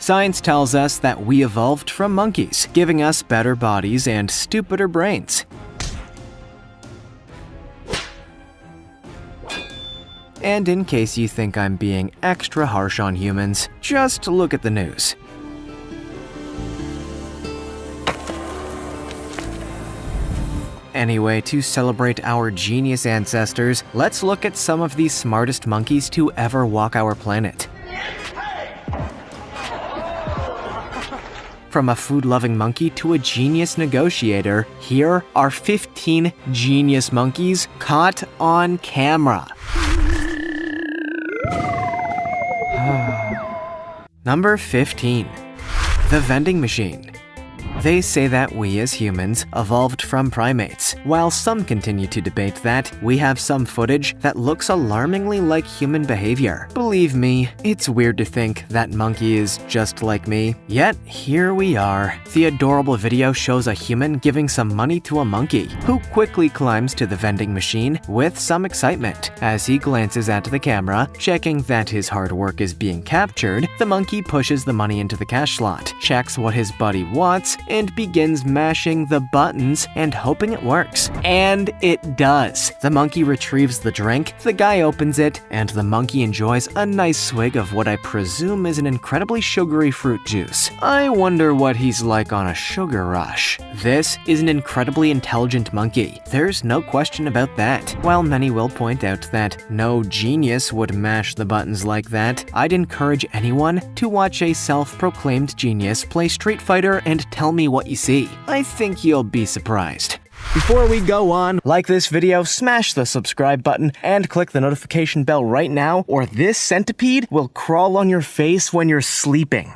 Science tells us that we evolved from monkeys, giving us better bodies and stupider brains. And in case you think I'm being extra harsh on humans, just look at the news. Anyway, to celebrate our genius ancestors, let's look at some of the smartest monkeys to ever walk our planet. From a food-loving monkey to a genius negotiator, here are 15 genius monkeys caught on camera. Number 15. The vending machine. They say that we as humans evolved from primates, while some continue to debate that we have some footage that looks alarmingly like human behavior. Believe me, it's weird to think that monkey is just like me. Yet, here we are. The adorable video shows a human giving some money to a monkey, who quickly climbs to the vending machine with some excitement. As he glances at the camera, checking that his hard work is being captured, the monkey pushes the money into the cash slot, checks what his buddy wants, and begins mashing the buttons and hoping it works. And it does. The monkey retrieves the drink, the guy opens it, and the monkey enjoys a nice swig of what I presume is an incredibly sugary fruit juice. I wonder what he's like on a sugar rush. This is an incredibly intelligent monkey. There's no question about that. While many will point out that no genius would mash the buttons like that, I'd encourage anyone to watch a self-proclaimed genius play Street Fighter and tell me what you see. I think you'll be surprised. Before we go on, like this video, smash the subscribe button, and click the notification bell right now, or this centipede will crawl on your face when you're sleeping.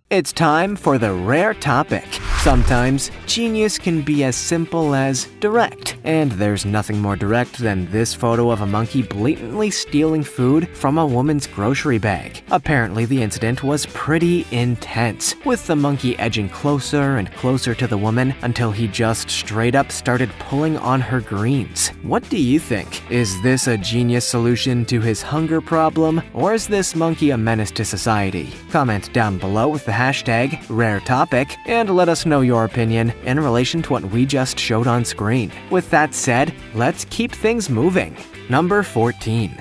It's time for the rare topic. Sometimes, genius can be as simple as direct. And there's nothing more direct than this photo of a monkey blatantly stealing food from a woman's grocery bag. Apparently, the incident was pretty intense, with the monkey edging closer and closer to the woman until he just straight up started pulling on her greens. What do you think? Is this a genius solution to his hunger problem, or is this monkey a menace to society? Comment down below with the hashtag #RareTopic and let us know your opinion in relation to what we just showed on screen. With that said, let's keep things moving. Number 14.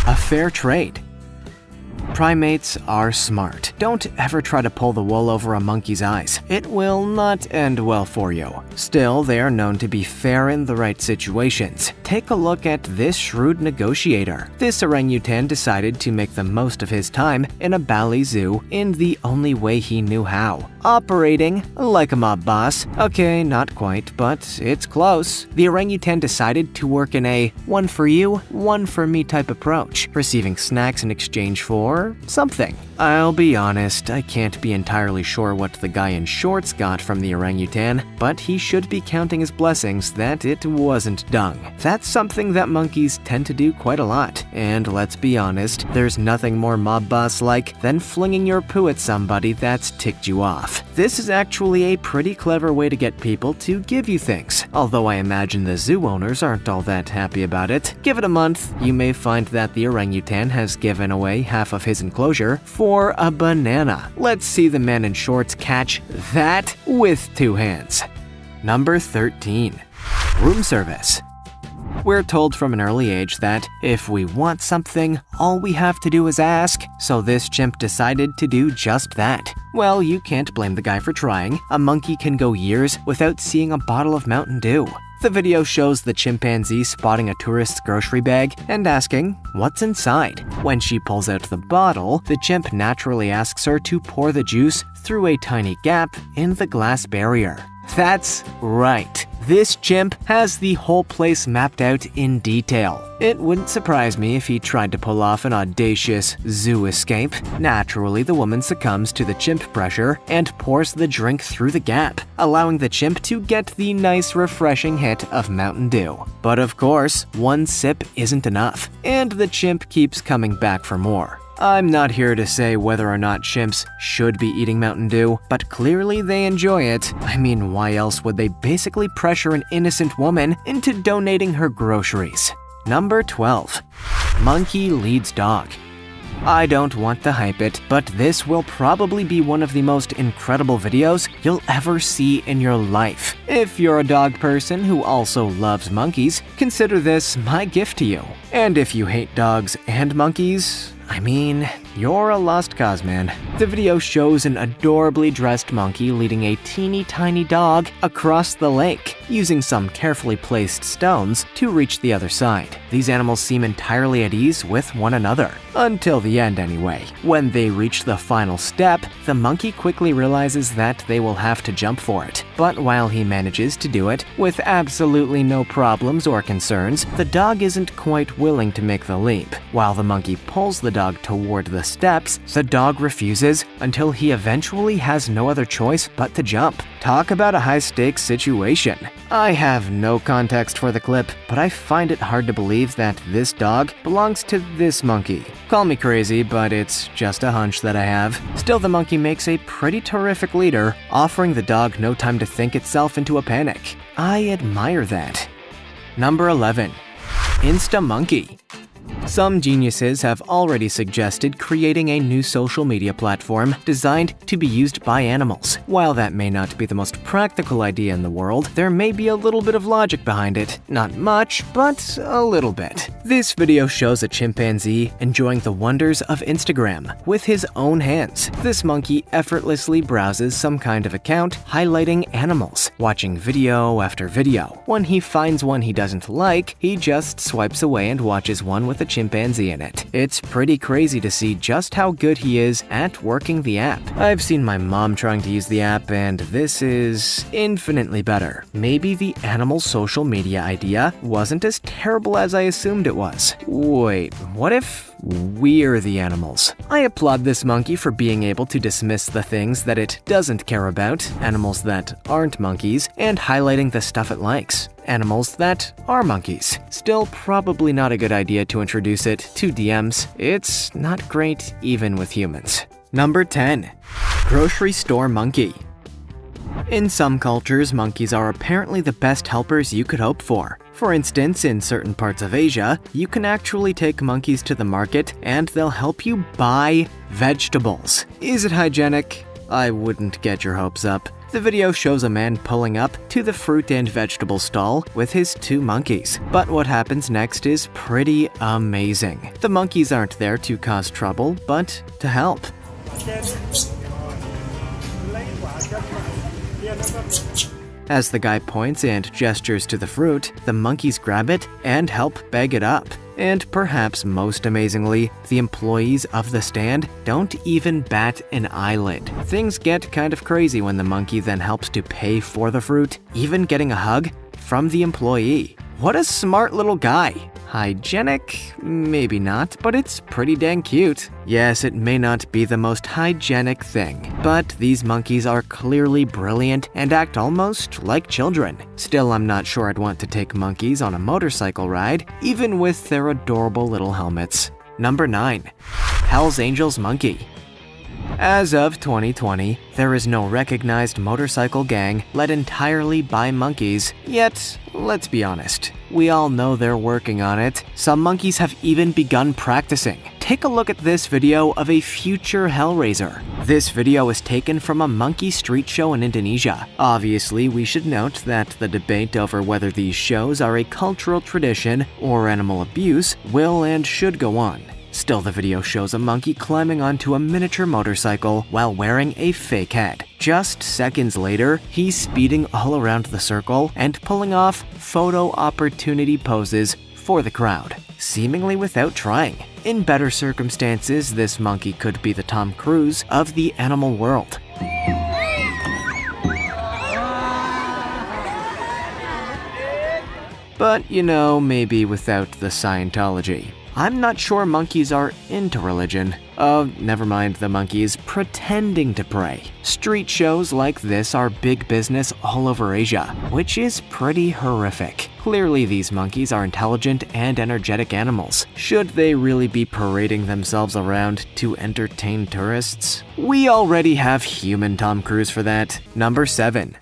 A fair trade. Primates are smart. Don't ever try to pull the wool over a monkey's eyes. It will not end well for you. Still, they are known to be fair in the right situations. Take a look at this shrewd negotiator. This orangutan decided to make the most of his time in a Bali zoo in the only way he knew how. Operating like a mob boss. Okay, not quite, but it's close. The orangutan decided to work in a one for you, one for me type approach, receiving snacks in exchange for something. I'll be honest, I can't be entirely sure what the guy in shorts got from the orangutan, but he should be counting his blessings that it wasn't dung. That's something that monkeys tend to do quite a lot, and let's be honest, there's nothing more mob boss-like than flinging your poo at somebody that's ticked you off. This is actually a pretty clever way to get people to give you things, although I imagine the zoo owners aren't all that happy about it. Give it a month, you may find that the orangutan has given away half of his enclosure for a banana. Let's see the man in shorts catch that with two hands. Number 13. Room service. We're told from an early age that if we want something, all we have to do is ask, so this chimp decided to do just that. Well, you can't blame the guy for trying. A monkey can go years without seeing a bottle of Mountain Dew. The video shows the chimpanzee spotting a tourist's grocery bag and asking, "What's inside?" When she pulls out the bottle, the chimp naturally asks her to pour the juice through a tiny gap in the glass barrier. That's right. This chimp has the whole place mapped out in detail. It wouldn't surprise me if he tried to pull off an audacious zoo escape. Naturally, the woman succumbs to the chimp pressure and pours the drink through the gap, allowing the chimp to get the nice refreshing hit of Mountain Dew. But of course, one sip isn't enough, and the chimp keeps coming back for more. I'm not here to say whether or not chimps should be eating Mountain Dew, but clearly they enjoy it. I mean, why else would they basically pressure an innocent woman into donating her groceries? Number 12. Monkey leads dog. I don't want to hype it, but this will probably be one of the most incredible videos you'll ever see in your life. If you're a dog person who also loves monkeys, consider this my gift to you. And if you hate dogs and monkeys, I mean, you're a lost cause, man. The video shows an adorably dressed monkey leading a teeny tiny dog across the lake, using some carefully placed stones to reach the other side. These animals seem entirely at ease with one another, until the end anyway. When they reach the final step, the monkey quickly realizes that they will have to jump for it. But while he manages to do it with absolutely no problems or concerns, the dog isn't quite willing to make the leap. While the monkey pulls the dog toward the steps, the dog refuses until he eventually has no other choice but to jump. Talk about a high-stakes situation. I have no context for the clip, but I find it hard to believe that this dog belongs to this monkey. Call me crazy, but it's just a hunch that I have. Still, the monkey makes a pretty terrific leader, offering the dog no time to think itself into a panic. I admire that. Number 11. Insta Monkey. Some geniuses have already suggested creating a new social media platform designed to be used by animals. While that may not be the most practical idea in the world, there may be a little bit of logic behind it. Not much, but a little bit. This video shows a chimpanzee enjoying the wonders of Instagram with his own hands. This monkey effortlessly browses some kind of account highlighting animals, watching video after video. When he finds one he doesn't like, he just swipes away and watches one with a chimpanzee in it. It's pretty crazy to see just how good he is at working the app. I've seen my mom trying to use the app, and this is infinitely better. Maybe the animal social media idea wasn't as terrible as I assumed it was. Wait, what if we're the animals? I applaud this monkey for being able to dismiss the things that it doesn't care about, animals that aren't monkeys, and highlighting the stuff it likes, animals that are monkeys. Still, probably not a good idea to introduce it to DMs. It's not great even with humans. Number 10. Grocery store monkey. In some cultures, monkeys are apparently the best helpers you could hope for. For instance, in certain parts of Asia, you can actually take monkeys to the market and they'll help you buy vegetables. Is it hygienic? I wouldn't get your hopes up. The video shows a man pulling up to the fruit and vegetable stall with his two monkeys. But what happens next is pretty amazing. The monkeys aren't there to cause trouble, but to help. As the guy points and gestures to the fruit, the monkeys grab it and help bag it up. And perhaps most amazingly, the employees of the stand don't even bat an eyelid. Things get kind of crazy when the monkey then helps to pay for the fruit, even getting a hug from the employee. What a smart little guy. Hygienic? Maybe not, but it's pretty dang cute. Yes, it may not be the most hygienic thing, but these monkeys are clearly brilliant and act almost like children. Still, I'm not sure I'd want to take monkeys on a motorcycle ride, even with their adorable little helmets. Number 9. Hell's Angels monkey. As of 2020, there is no recognized motorcycle gang led entirely by monkeys, yet, let's be honest, we all know they're working on it. Some monkeys have even begun practicing. Take a look at this video of a future Hellraiser. This video is taken from a monkey street show in Indonesia. Obviously, we should note that the debate over whether these shows are a cultural tradition or animal abuse will and should go on. Still, the video shows a monkey climbing onto a miniature motorcycle while wearing a fake head. Just seconds later, he's speeding all around the circle and pulling off photo opportunity poses for the crowd, seemingly without trying. In better circumstances, this monkey could be the Tom Cruise of the animal world. But, you know, maybe without the Scientology. I'm not sure monkeys are into religion. Oh, never mind, the monkeys pretending to pray. Street shows like this are big business all over Asia, which is pretty horrific. Clearly, these monkeys are intelligent and energetic animals. Should they really be parading themselves around to entertain tourists? We already have human Tom Cruise for that. Number 7.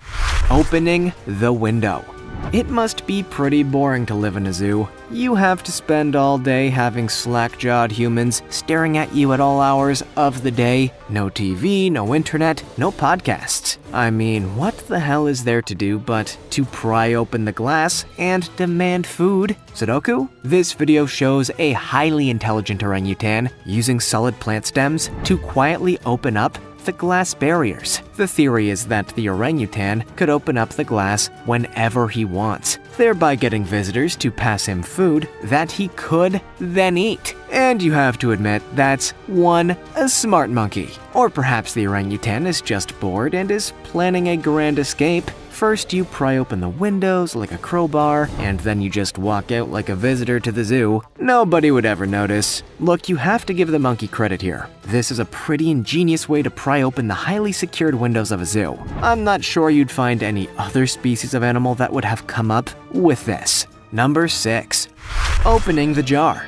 Opening the window. It must be pretty boring to live in a zoo. You have to spend all day having slack-jawed humans staring at you at all hours of the day. No TV, no internet, no podcasts. I mean, what the hell is there to do but to pry open the glass and demand food? Sudoku? This video shows a highly intelligent orangutan using solid plant stems to quietly open up the glass barriers. The theory is that the orangutan could open up the glass whenever he wants, thereby getting visitors to pass him food that he could then eat. And you have to admit, that's a smart monkey. Or perhaps the orangutan is just bored and is planning a grand escape. First, you pry open the windows like a crowbar, and then you just walk out like a visitor to the zoo. Nobody would ever notice. Look, you have to give the monkey credit here. This is a pretty ingenious way to pry open the highly secured windows of a zoo. I'm not sure you'd find any other species of animal that would have come up with this. Number 6. Opening the jar.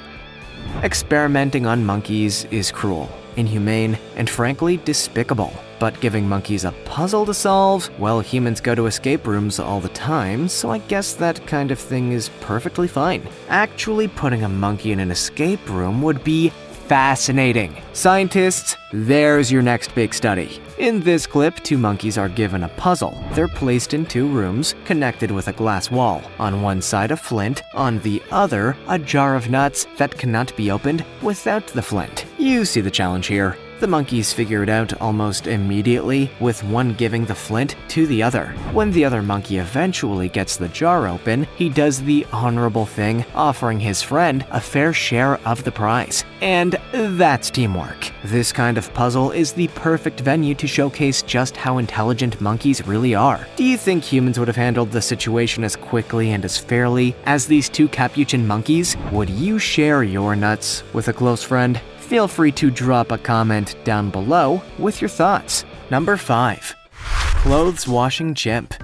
Experimenting on monkeys is cruel, inhumane, and frankly despicable. But giving monkeys a puzzle to solve? Well, humans go to escape rooms all the time, so I guess that kind of thing is perfectly fine. Actually putting a monkey in an escape room would be fascinating. Scientists, there's your next big study. In this clip, 2 monkeys are given a puzzle. They're placed in 2 rooms, connected with a glass wall. On one side a flint, on the other a jar of nuts that cannot be opened without the flint. You see the challenge here. The monkeys figure it out almost immediately, with one giving the flint to the other. When the other monkey eventually gets the jar open, he does the honorable thing, offering his friend a fair share of the prize. And that's teamwork. This kind of puzzle is the perfect venue to showcase just how intelligent monkeys really are. Do you think humans would have handled the situation as quickly and as fairly as these 2 Capuchin monkeys? Would you share your nuts with a close friend? Feel free to drop a comment down below with your thoughts. Number 5. Clothes washing chimp.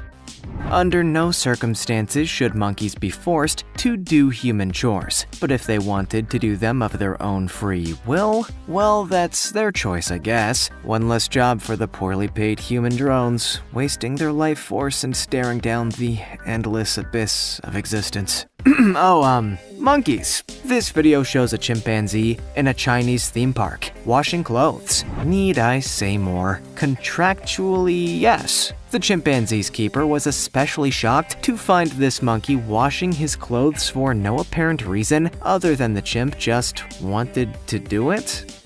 Under no circumstances should monkeys be forced to do human chores, but if they wanted to do them of their own free will, well, that's their choice, I guess. One less job for the poorly paid human drones, wasting their life force and staring down the endless abyss of existence. Monkeys. This video shows a chimpanzee in a Chinese theme park, washing clothes. Need I say more? Contractually, yes. The chimpanzee's keeper was especially shocked to find this monkey washing his clothes for no apparent reason other than the chimp just wanted to do it.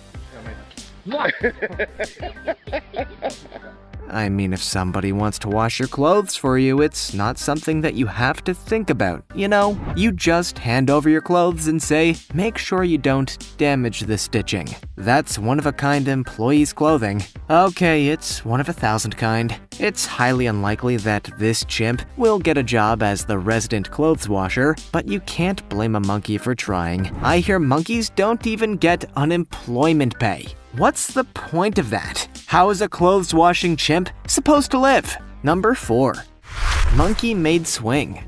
I mean, if somebody wants to wash your clothes for you, it's not something that you have to think about, you know? You just hand over your clothes and say, make sure you don't damage the stitching. That's one-of-a-kind employee's clothing. Okay, it's one of 1,000 kind. It's highly unlikely that this chimp will get a job as the resident clothes washer, but you can't blame a monkey for trying. I hear monkeys don't even get unemployment pay. What's the point of that? How is a clothes-washing chimp supposed to live? Number 4. Monkey-made swing.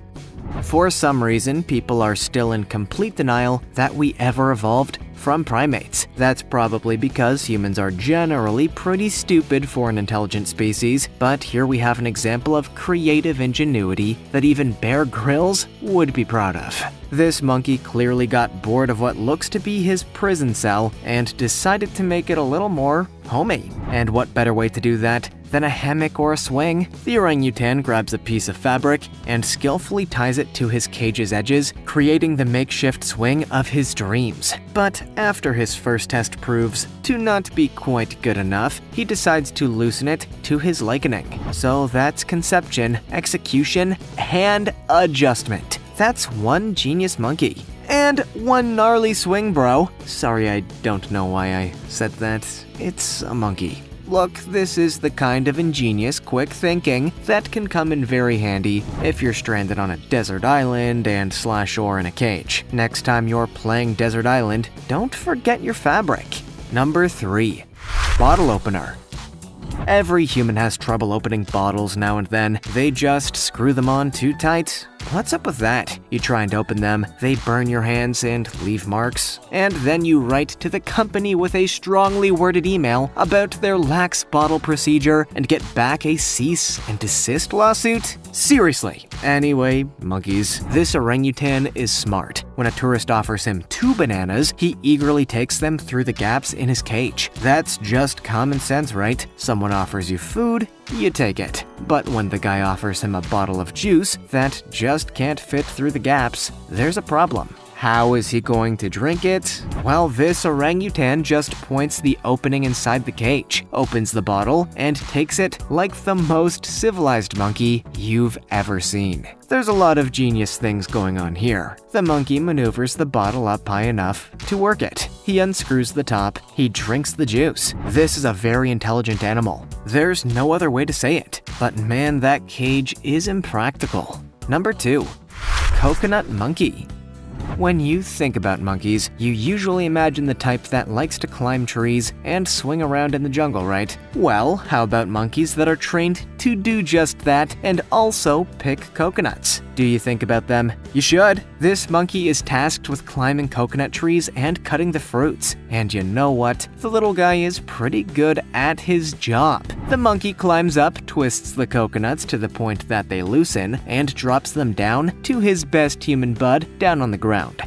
For some reason, people are still in complete denial that we ever evolved from primates. That's probably because humans are generally pretty stupid for an intelligent species, but here we have an example of creative ingenuity that even Bear Grylls would be proud of. This monkey clearly got bored of what looks to be his prison cell and decided to make it a little more homey. And what better way to do that than a hammock or a swing? The orangutan grabs a piece of fabric and skillfully ties it to his cage's edges, creating the makeshift swing of his dreams. But after his first test proves to not be quite good enough, he decides to loosen it to his likening. So that's conception, execution, and adjustment. That's one genius monkey. And one gnarly swing, bro. Sorry, I don't know why I said that. It's a monkey. Look, this is the kind of ingenious, quick thinking that can come in very handy if you're stranded on a desert island and /or in a cage. Next time you're playing Desert Island, don't forget your fabric. Number 3. Bottle opener. Every human has trouble opening bottles now and then. They just screw them on too tight, What's up with that? You try and open them, they burn your hands and leave marks, and then you write to the company with a strongly worded email about their lax bottle procedure and get back a cease and desist lawsuit? Seriously. Anyway, monkeys. This orangutan is smart. When a tourist offers him 2 bananas, he eagerly takes them through the gaps in his cage. That's just common sense, right? Someone offers you food, you take it. But when the guy offers him a bottle of juice that just can't fit through the gaps, there's a problem. How is he going to drink it? Well, this orangutan just points the opening inside the cage, opens the bottle, and takes it like the most civilized monkey you've ever seen. There's a lot of genius things going on here. The monkey maneuvers the bottle up high enough to work it. He unscrews the top, he drinks the juice. This is a very intelligent animal. There's no other way to say it. But man, that cage is impractical. Number 2. Coconut monkey. When you think about monkeys, you usually imagine the type that likes to climb trees and swing around in the jungle, right? Well, how about monkeys that are trained to do just that and also pick coconuts? Do you think about them? You should. This monkey is tasked with climbing coconut trees and cutting the fruits. And you know what? The little guy is pretty good at his job. The monkey climbs up, twists the coconuts to the point that they loosen, and drops them down to his best human bud down on the ground.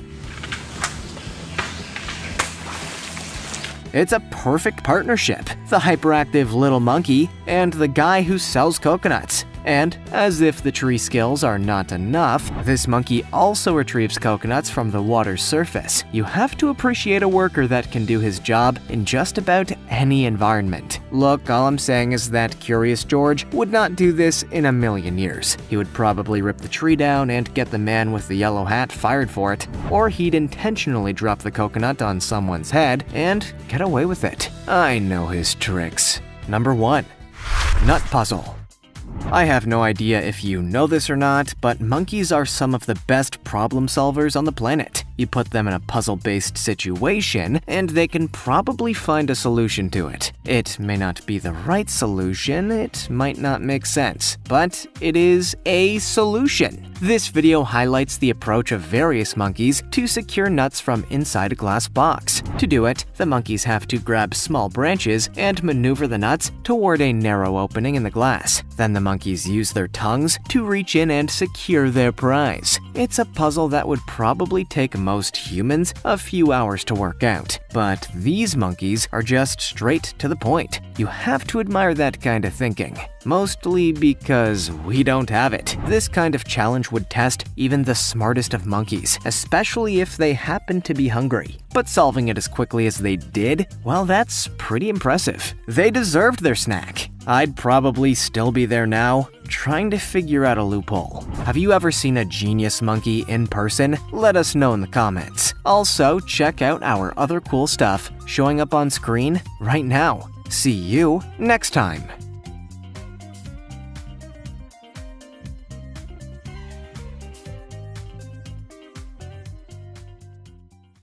It's a perfect partnership. The hyperactive little monkey and the guy who sells coconuts. And as if the tree skills are not enough, this monkey also retrieves coconuts from the water's surface. You have to appreciate a worker that can do his job in just about any environment. Look, all I'm saying is that Curious George would not do this in a million years. He would probably rip the tree down and get the man with the yellow hat fired for it. Or he'd intentionally drop the coconut on someone's head and get away with it. I know his tricks. Number 1. Nut puzzle. I have no idea if you know this or not, but monkeys are some of the best problem solvers on the planet. You put them in a puzzle-based situation, and they can probably find a solution to it. It may not be the right solution, it might not make sense, but it is a solution. This video highlights the approach of various monkeys to secure nuts from inside a glass box. To do it, the monkeys have to grab small branches and maneuver the nuts toward a narrow opening in the glass. Then the monkeys use their tongues to reach in and secure their prize. It's a puzzle that would probably take most humans a few hours to work out. But these monkeys are just straight to the point. You have to admire that kind of thinking. Mostly because we don't have it. This kind of challenge would test even the smartest of monkeys, especially if they happen to be hungry. But solving it as quickly as they did, well, that's pretty impressive. They deserved their snack. I'd probably still be there now, trying to figure out a loophole. Have you ever seen a genius monkey in person? Let us know in the comments. Also, check out our other cool stuff showing up on screen right now. See you next time.